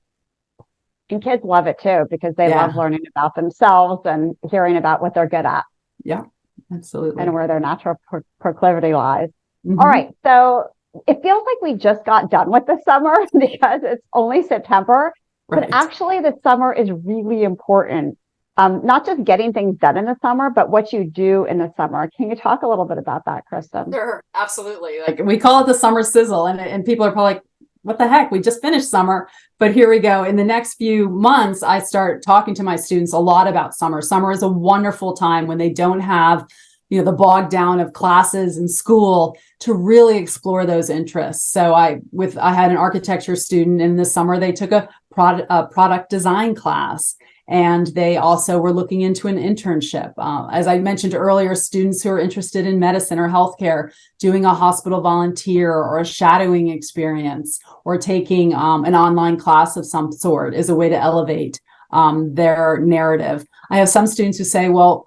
And kids love it too, because they Yeah. love learning about themselves and hearing about what they're good at Yeah, absolutely. and where their natural proclivity lies. All Mhm. right. So it feels like we just got done with the summer because it's only September, but Right. actually the summer is really important. Not just getting things done in the summer, but what you do in the summer. Can you talk a little bit about that, Kristin? Sure, absolutely. Like we call it the summer sizzle, and people are probably like, "What the heck? We just finished summer." But here we go. In the next few months, I start talking to my students a lot about summer. Summer is a wonderful time when they don't have, the bogged down of classes and school to really explore those interests. So I had an architecture student in the summer. They took a product design class. And they also were looking into an internship. As I mentioned earlier, students who are interested in medicine or healthcare, doing a hospital volunteer or a shadowing experience, or taking an online class of some sort is a way to elevate their narrative. I have some students who say, well,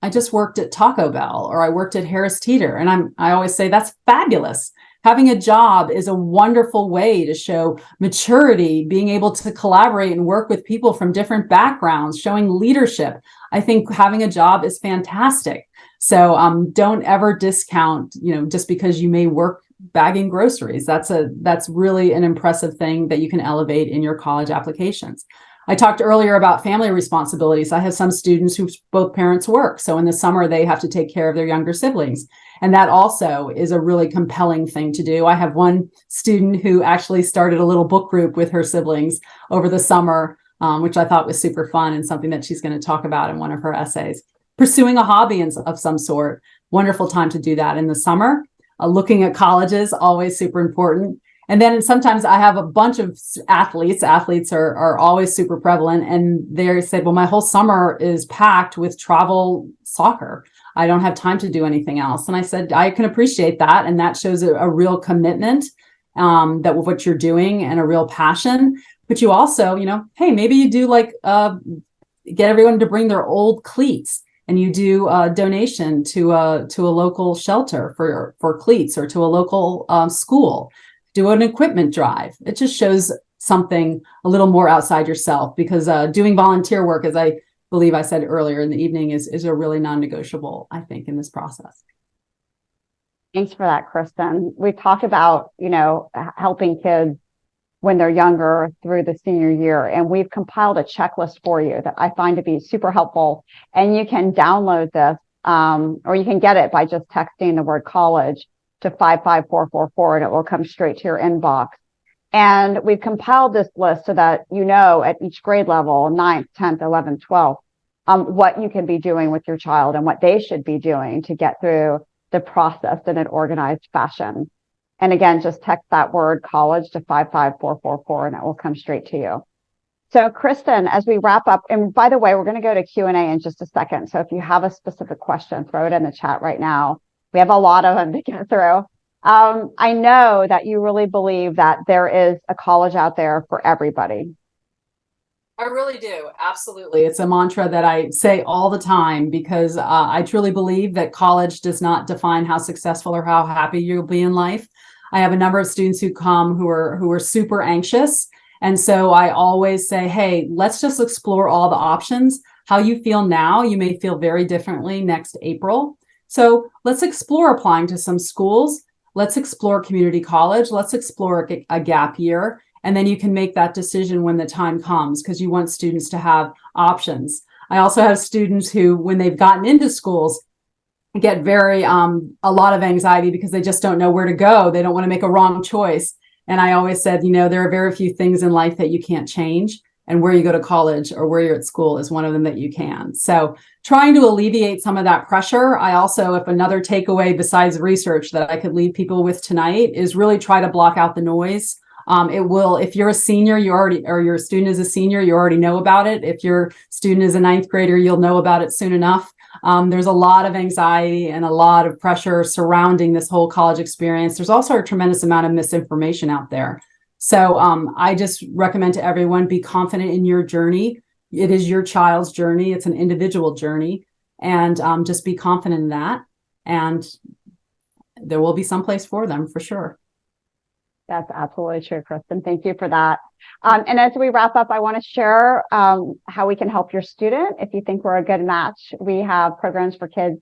I just worked at Taco Bell or I worked at Harris Teeter. And I always say that's fabulous. Having a job is a wonderful way to show maturity, being able to collaborate and work with people from different backgrounds, showing leadership. I think having a job is fantastic. So don't ever discount, just because you may work bagging groceries. That's really an impressive thing that you can elevate in your college applications. I talked earlier about family responsibilities. I have some students who both parents work. So in the summer, they have to take care of their younger siblings. And that also is a really compelling thing to do. I have one student who actually started a little book group with her siblings over the summer, which I thought was super fun and something that she's going to talk about in one of her essays. Pursuing a hobby of some sort, wonderful time to do that in the summer. Looking at colleges, always super important. And then sometimes I have a bunch of athletes. Athletes are always super prevalent. And they said, well, my whole summer is packed with travel soccer. I don't have time to do anything else. And I said, I can appreciate that. And that shows a real commitment that with what you're doing and a real passion. But you also, hey, maybe you do get everyone to bring their old cleats. And you do a donation to a local shelter for cleats, or to a local school. Do an equipment drive. It just shows something a little more outside yourself, because doing volunteer work, as I believe I said earlier in the evening, is a really non-negotiable, I think, in this process. Thanks for that, Kristin. We talk about, helping kids when they're younger through the senior year. And we've compiled a checklist for you that I find to be super helpful. And you can download this, or you can get it by just texting the word college to 55444, and it will come straight to your inbox. And we've compiled this list so that at each grade level, 9th, 10th, 11th, 12th, what you can be doing with your child and what they should be doing to get through the process in an organized fashion. And again, just text that word college to 55444, and it will come straight to you. So Kristin, as we wrap up, and by the way, we're going to go to Q&A in just a second. So if you have a specific question, throw it in the chat right now. We have a lot of them to get through. I know that you really believe that there is a college out there for everybody. I really do. Absolutely. It's a mantra that I say all the time, because I truly believe that college does not define how successful or how happy you'll be in life. I have a number of students who come who are super anxious. And so I always say, hey, let's just explore all the options. How you feel now, you may feel very differently next April. So let's explore applying to some schools. Let's explore community college. Let's explore a gap year. And then you can make that decision when the time comes, because you want students to have options. I also have students who, when they've gotten into schools, get a lot of anxiety because they just don't know where to go. They don't want to make a wrong choice. And I always said, there are very few things in life that you can't change. And where you go to college or where you're at school is one of them that you can. So trying to alleviate some of that pressure. I also, if another takeaway besides research that I could leave people with tonight, is really try to block out the noise. If you're a senior, or your student is a senior, you already know about it. If your student is a ninth grader, you'll know about it soon enough. There's a lot of anxiety and a lot of pressure surrounding this whole college experience. There's also a tremendous amount of misinformation out there. So I just recommend to everyone, be confident in your journey. It is your child's journey. It's an individual journey. And just be confident in that. And there will be some place for them for sure. That's absolutely true, Kristin. Thank you for that. And as we wrap up, I want to share how we can help your student. If you think we're a good match, we have programs for kids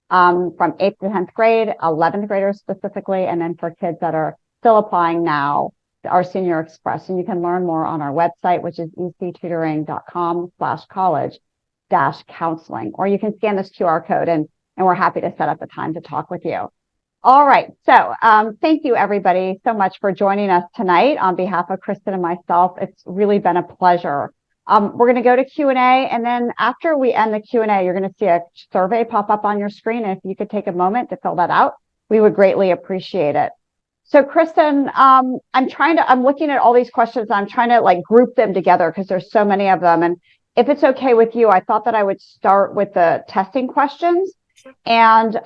from 8th to 10th grade, 11th graders specifically, and then for kids that are still applying now, our Senior Express. And you can learn more on our website, which is ectutoring.com/college-counseling, or you can scan this QR code and we're happy to set up a time to talk with you. All right. So thank you, everybody, so much for joining us tonight. On behalf of Kristin and myself, it's really been a pleasure. We're going to go to Q&A, and then after we end the Q&A, you're going to see a survey pop up on your screen. And if you could take a moment to fill that out, we would greatly appreciate it. So, Kristin, I'm looking at all these questions. I'm trying to group them together because there's so many of them. And if it's okay with you, I thought that I would start with the testing questions and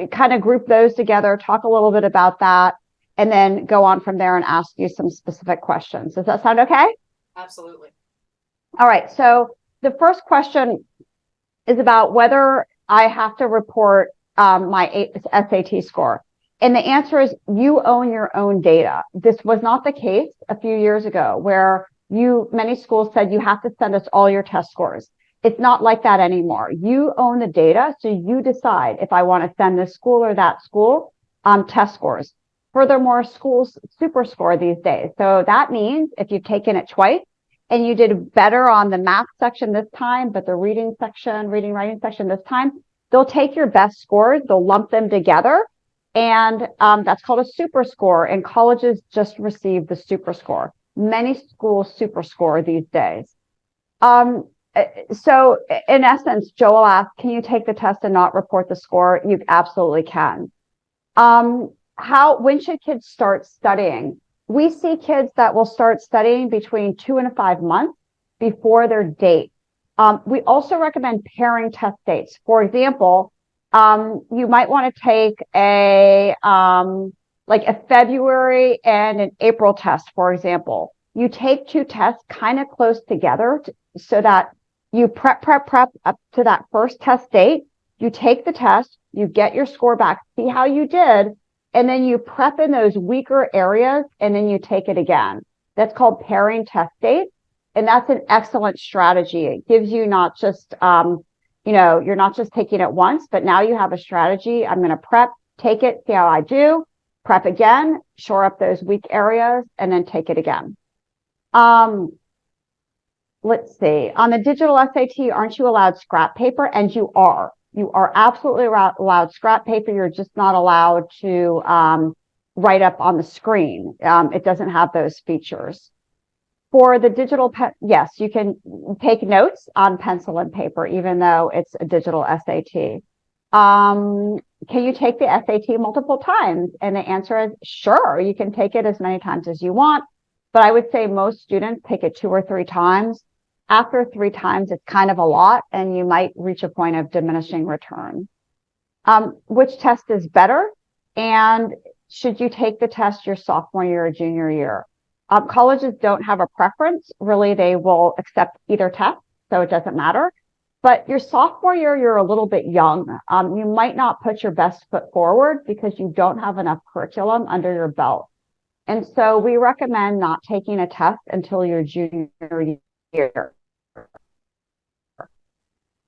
kind of group those together, talk a little bit about that, and then go on from there and ask you some specific questions. Does that sound okay? Absolutely. All right. So the first question is about whether I have to report my SAT score. And the answer is you own your own data. This was not the case a few years ago where many schools said you have to send us all your test scores. It's not like that anymore. You own the data, so you decide if I want to send this school or that school test scores. Furthermore, schools super score these days. So that means if you've taken it twice and you did better on the math section this time, but the reading, writing section this time, they'll take your best scores, they'll lump them together, and that's called a super score. And colleges just received the super score. Many schools super score these days. So in essence, Joel asked, can you take the test and not report the score? You absolutely can. When should kids start studying? We see kids that will start studying between 2 and 5 months before their date. We also recommend pairing test dates. For example, you might want to take a February and an April test, for example. You take 2 tests kind of close together so that you prep up to that first test date. You take the test, you get your score back, see how you did, and then you prep in those weaker areas, and then you take it again. That's called pairing test dates, and that's an excellent strategy. It gives you not just, you're not just taking it once, but now you have a strategy. I'm going to prep, take it, see how I do, prep again, shore up those weak areas, and then take it again. Let's see. On the digital SAT, aren't you allowed scrap paper? And you are. You are absolutely allowed scrap paper. You're just not allowed to write up on the screen. It doesn't have those features. For the digital, yes, you can take notes on pencil and paper, even though it's a digital SAT. Can you take the SAT multiple times? And the answer is sure. You can take it as many times as you want. But I would say most students take it 2 or 3 times. After 3 times, it's kind of a lot, and you might reach a point of diminishing return. Which test is better? And should you take the test your sophomore year or junior year? Colleges don't have a preference. Really, they will accept either test, so it doesn't matter. But your sophomore year, you're a little bit young. You might not put your best foot forward because you don't have enough curriculum under your belt. And so we recommend not taking a test until your junior year.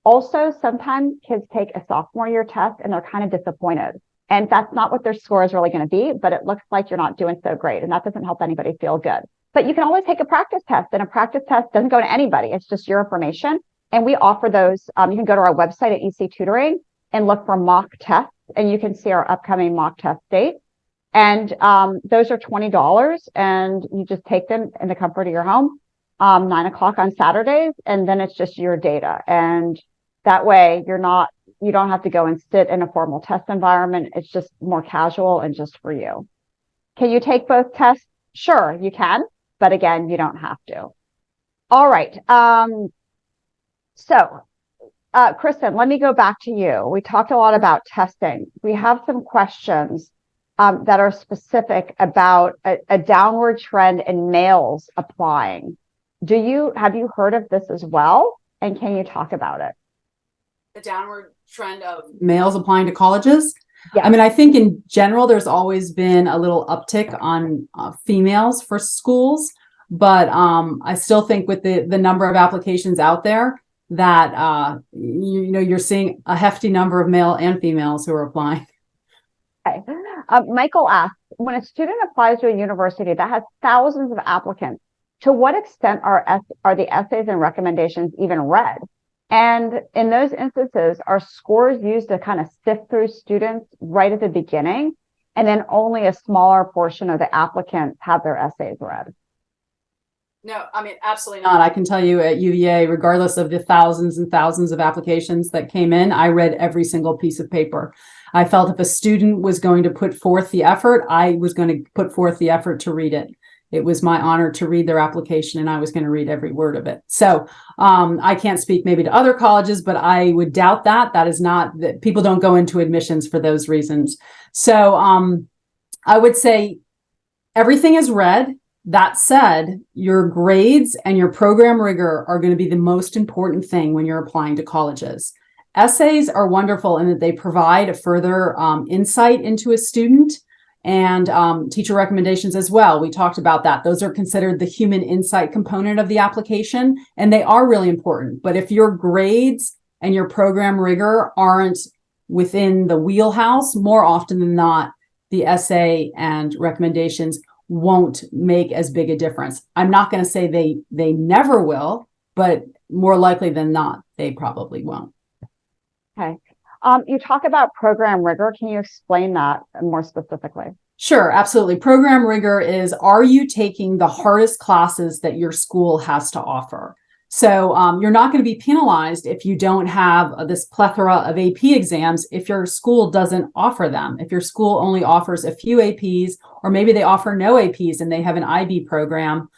Also, sometimes kids take a sophomore year test and they're kind of disappointed. And that's not what their score is really going to be, but it looks like you're not doing so great. And that doesn't help anybody feel good. But you can always take a practice test, and a practice test doesn't go to anybody. It's just your information. And we offer those. You can go to our website at EC Tutoring and look for mock tests, and you can see our upcoming mock test date. And those are $20, and you just take them in the comfort of your home, 9 o'clock on Saturdays, and then it's just your data. And that way you don't have to go and sit in a formal test environment. It's just more casual and just for you. Can you take both tests? Sure, you can. But again, you don't have to. All right. Kristin, let me go back to you. We talked a lot about testing. We have some questions that are specific about a downward trend in males applying. Have you heard of this as well? And can you talk about it? The downward trend of males applying to colleges? Yeah. I mean, I think in general, there's always been a little uptick on females for schools, but I still think with the number of applications out there that, you're seeing a hefty number of male and females who are applying. Okay. Michael asks, when a student applies to a university that has thousands of applicants, to what extent are the essays and recommendations even read? And in those instances, are scores used to kind of sift through students right at the beginning, and then only a smaller portion of the applicants have their essays read? No, I mean, absolutely not. I can tell you at UVA, regardless of the thousands and thousands of applications that came in, I read every single piece of paper. I felt if a student was going to put forth the effort, I was going to put forth the effort to read it. It was my honor to read their application, and I was going to read every word of it. So I can't speak maybe to other colleges, but I would doubt that. That is not that people don't go into admissions for those reasons. So I would say everything is read. That said, your grades and your program rigor are going to be the most important thing when you're applying to colleges. Essays are wonderful in that they provide a further insight into a student, and teacher recommendations as well. We talked about that. Those are considered the human insight component of the application, and they are really important. But if your grades and your program rigor aren't within the wheelhouse, more often than not, the essay and recommendations won't make as big a difference. I'm not going to say they never will, but more likely than not, they probably won't. Okay. You talk about program rigor. Can you explain that more specifically? Sure, absolutely. Program rigor is, are you taking the hardest classes that your school has to offer? So you're not going to be penalized if you don't have this plethora of AP exams if your school doesn't offer them. If your school only offers a few APs, or maybe they offer no APs and they have an IB program,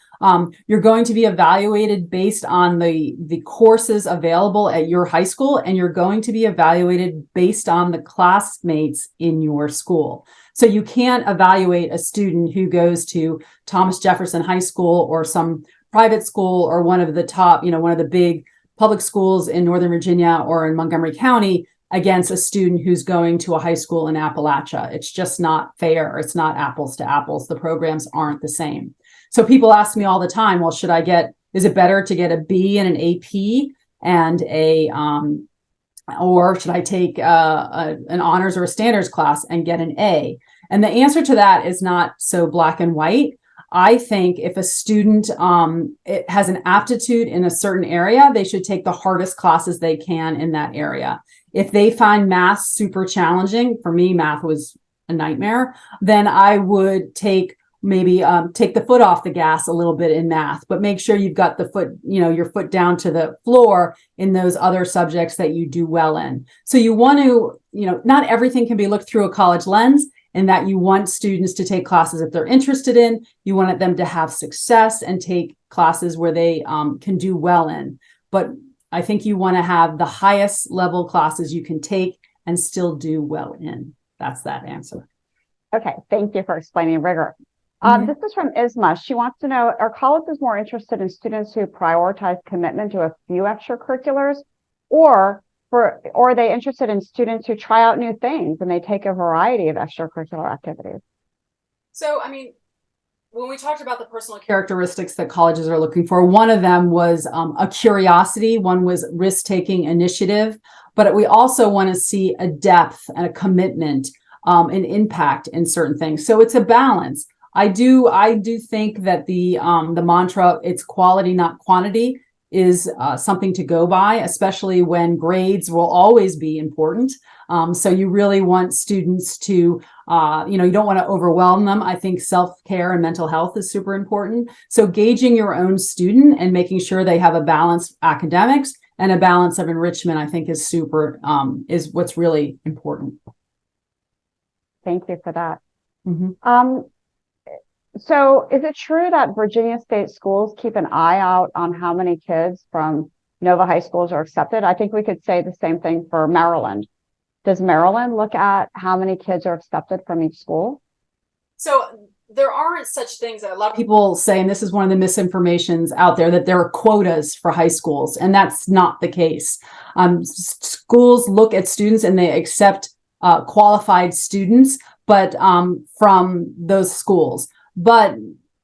you're going to be evaluated based on the courses available at your high school, and you're going to be evaluated based on the classmates in your school. So you can't evaluate a student who goes to Thomas Jefferson High School or some private school or one of the top, one of the big public schools in Northern Virginia or in Montgomery County against a student who's going to a high school in Appalachia. It's just not fair. It's not apples to apples. The programs aren't the same. So people ask me all the time, well, is it better to get a B in an AP and or should I take an honors or a standards class and get an A? And the answer to that is not so black and white. I think if a student it has an aptitude in a certain area, they should take the hardest classes they can in that area. If they find math super challenging, for me, math was a nightmare, then I would take the foot off the gas a little bit in math, but make sure you've got the foot, your foot down to the floor in those other subjects that you do well in. So you want to, not everything can be looked through a college lens, and that you want students to take classes that they're interested in. You want them to have success and take classes where they can do well in. But I think you want to have the highest level classes you can take and still do well in. That's that answer. Okay, thank you for explaining rigor. This is from Isma. She wants to know, are colleges more interested in students who prioritize commitment to a few extracurriculars, or are they interested in students who try out new things and they take a variety of extracurricular activities? So, when we talked about the personal characteristics that colleges are looking for, one of them was a curiosity. One was risk-taking initiative, but we also want to see a depth and a commitment, an impact in certain things. So it's a balance. I do think that the mantra, it's quality, not quantity, is something to go by, especially when grades will always be important. So you really want students to, you don't want to overwhelm them. I think self-care and mental health is super important. So gauging your own student and making sure they have a balanced academics and a balance of enrichment, I think is is what's really important. Thank you for that. Mm-hmm. So is it true that Virginia State schools keep an eye out on how many kids from Nova high schools are accepted? I think we could say the same thing for Maryland. Does Maryland look at how many kids are accepted from each school? So there aren't such things that a lot of people say, and this is one of the misinformations out there, that there are quotas for high schools, and that's not the case. Schools look at students and they accept qualified students, but from those schools. But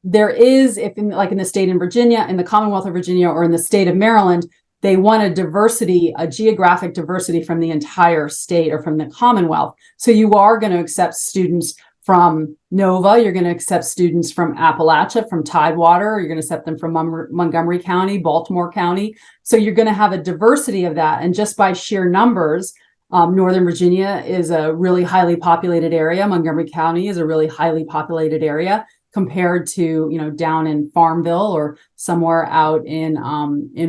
there is, if in, like in the state in Virginia, in the Commonwealth of Virginia, or in the state of Maryland, they want a diversity, a geographic diversity from the entire state or from the Commonwealth. So you are going to accept students from Nova, you're going to accept students from Appalachia, from Tidewater, you're going to accept them from Montgomery County, Baltimore County. So you're going to have a diversity of that. And just by sheer numbers, Northern Virginia is a really highly populated area. Montgomery County is a really highly populated area compared to, down in Farmville or somewhere out in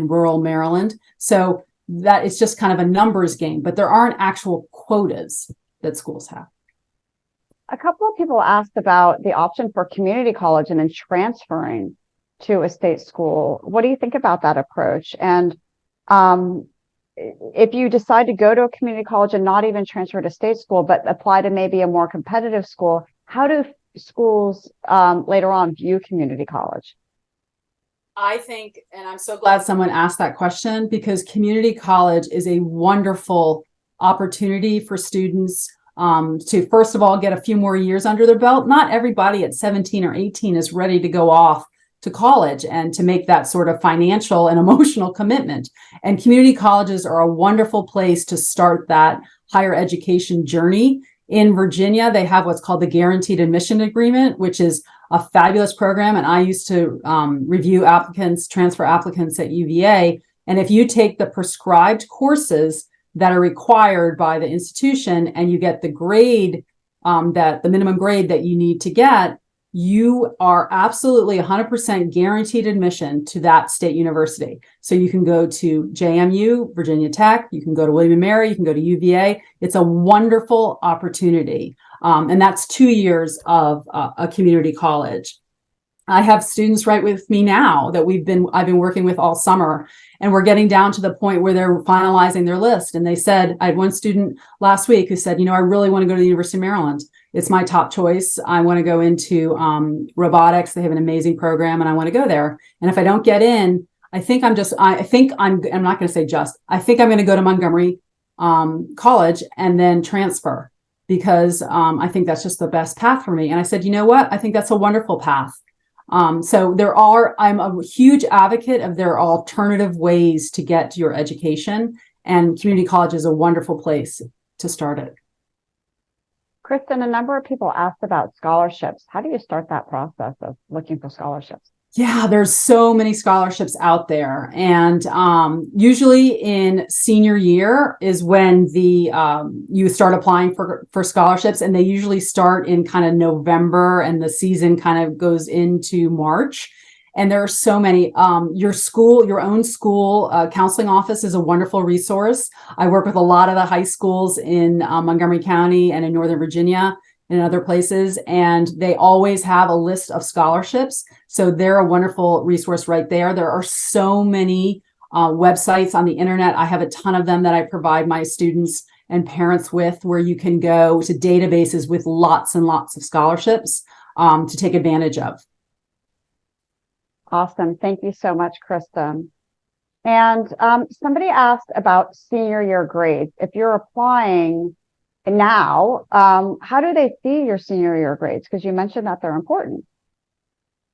rural Maryland. So that it's just kind of a numbers game, but there aren't actual quotas that schools have. A couple of people asked about the option for community college and then transferring to a state school. What do you think about that approach? And if you decide to go to a community college and not even transfer to state school, but apply to maybe a more competitive school, how do schools later on view community college? I think, and I'm so glad someone asked that question, because community college is a wonderful opportunity for students to, first of all, get a few more years under their belt. Not everybody at 17 or 18 is ready to go off to college and to make that sort of financial and emotional commitment. And community colleges are a wonderful place to start that higher education journey. In Virginia, they have what's called the Guaranteed Admission Agreement, which is a fabulous program. And I used to review applicants, transfer applicants at UVA. And if you take the prescribed courses that are required by the institution and you get the grade, that the minimum grade that you need to get, you are absolutely 100% guaranteed admission to that state university. So you can go to JMU, Virginia Tech, you can go to William & Mary, you can go to UVA. It's a wonderful opportunity. And that's 2 years of a community college. I have students right with me now that I've been working with all summer, and we're getting down to the point where they're finalizing their list. And they said, I had one student last week who said, I really want to go to the University of Maryland. It's my top choice. I want to go into robotics. They have an amazing program and I want to go there. And if I don't get in, I think I'm not going to say just, I think I'm going to go to Montgomery College and then transfer, because I think that's just the best path for me. And I said, you know what? I think that's a wonderful path. So I'm a huge advocate of there are alternative ways to get to your education, and community college is a wonderful place to start it. Kristin, a number of people asked about scholarships. How do you start that process of looking for scholarships? Yeah, there's so many scholarships out there. And usually in senior year is when you start applying for scholarships, and they usually start in kind of November and the season kind of goes into March. And there are so many. Your own school counseling office is a wonderful resource. I work with a lot of the high schools in Montgomery County and in Northern Virginia and other places, and they always have a list of scholarships. So they're a wonderful resource right there. There are so many websites on the internet. I have a ton of them that I provide my students and parents with, where you can go to databases with lots and lots of scholarships to take advantage of. Awesome. Thank you so much, Kristin. And somebody asked about senior year grades. If you're applying now, how do they see your senior year grades? Because you mentioned that they're important.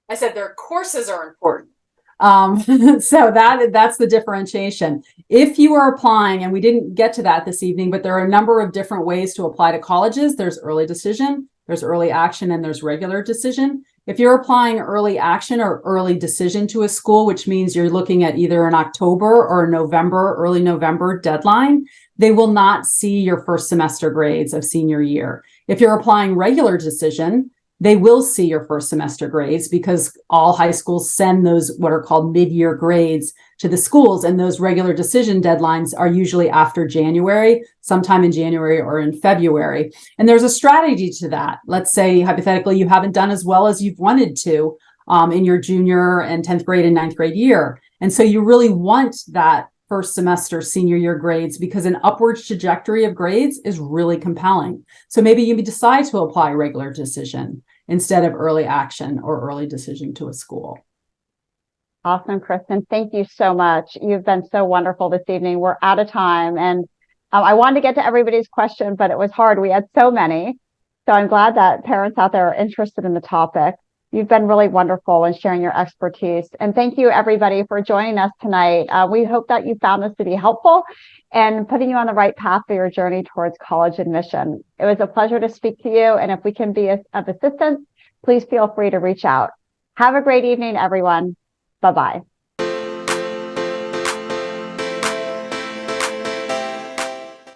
I said their courses are important. So that's the differentiation. If you are applying, and we didn't get to that this evening, but there are a number of different ways to apply to colleges. There's early decision, there's early action, and there's regular decision. If you're applying early action or early decision to a school, which means you're looking at either an October or November, early November deadline, they will not see your first semester grades of senior year. If you're applying regular decision, they will see your first semester grades, because all high schools send those what are called mid-year grades to the schools. And those regular decision deadlines are usually after January, sometime in January or in February. And there's a strategy to that. Let's say, hypothetically, you haven't done as well as you've wanted to in your junior and 10th grade and 9th grade year. And so you really want that first semester senior year grades, because an upward trajectory of grades is really compelling. So maybe you decide to apply regular decision instead of early action or early decision to a school. Awesome, Kristin. Thank you so much. You've been so wonderful this evening. We're out of time, and I wanted to get to everybody's question, but it was hard. We had so many. So I'm glad that parents out there are interested in the topic. You've been really wonderful in sharing your expertise. And thank you, everybody, for joining us tonight. We hope that you found this to be helpful and putting you on the right path for your journey towards college admission. It was a pleasure to speak to you. And if we can be of assistance, please feel free to reach out. Have a great evening, everyone. Bye-bye.